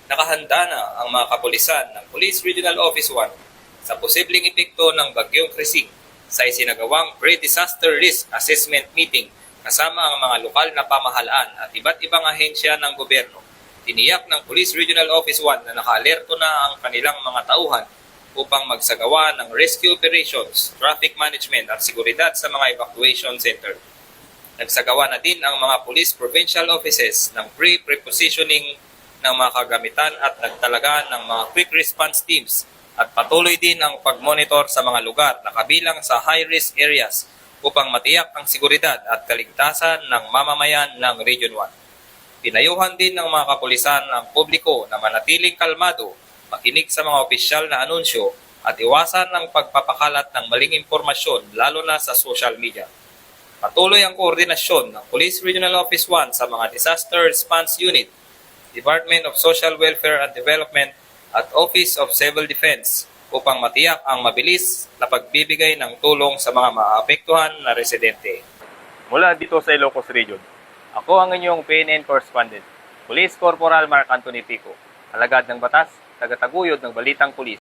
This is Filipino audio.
Nakahanda na ang mga kapulisan ng Police Regional Office 1 sa posibleng epekto ng Bagyong Krising sa isinagawang Pre-Disaster Risk Assessment Meeting kasama ang mga lokal na pamahalaan at iba't ibang ahensya ng gobyerno. Tiniyak ng Police Regional Office 1 na nakaalerto na ang kanilang mga tauhan upang magsagawa ng rescue operations, traffic management at seguridad sa mga evacuation center. Nagsagawa na din ang mga police provincial offices ng pre-prepositioning ng mga kagamitan at nagtalaga ng mga quick response teams at patuloy din ang pag-monitor sa mga lugar na kabilang sa high-risk areas upang matiyak ang seguridad at kaligtasan ng mamamayan ng Region 1. Pinayuhan din ng mga kapulisan ang publiko na manatiling kalmado, makinig sa mga opisyal na anunsyo at iwasan ang pagpapakalat ng maling impormasyon lalo na sa social media. Patuloy ang koordinasyon ng Police Regional Office 1 sa mga Disaster Response Unit, Department of Social Welfare and Development at Office of Civil Defense upang matiyak ang mabilis na pagbibigay ng tulong sa mga maapektuhan na residente. Mula dito sa Ilocos Region, ako ang inyong PNN correspondent, Police Corporal Mark Anthony Pico, alagad ng batas, tagataguyod ng Balitang Pulis.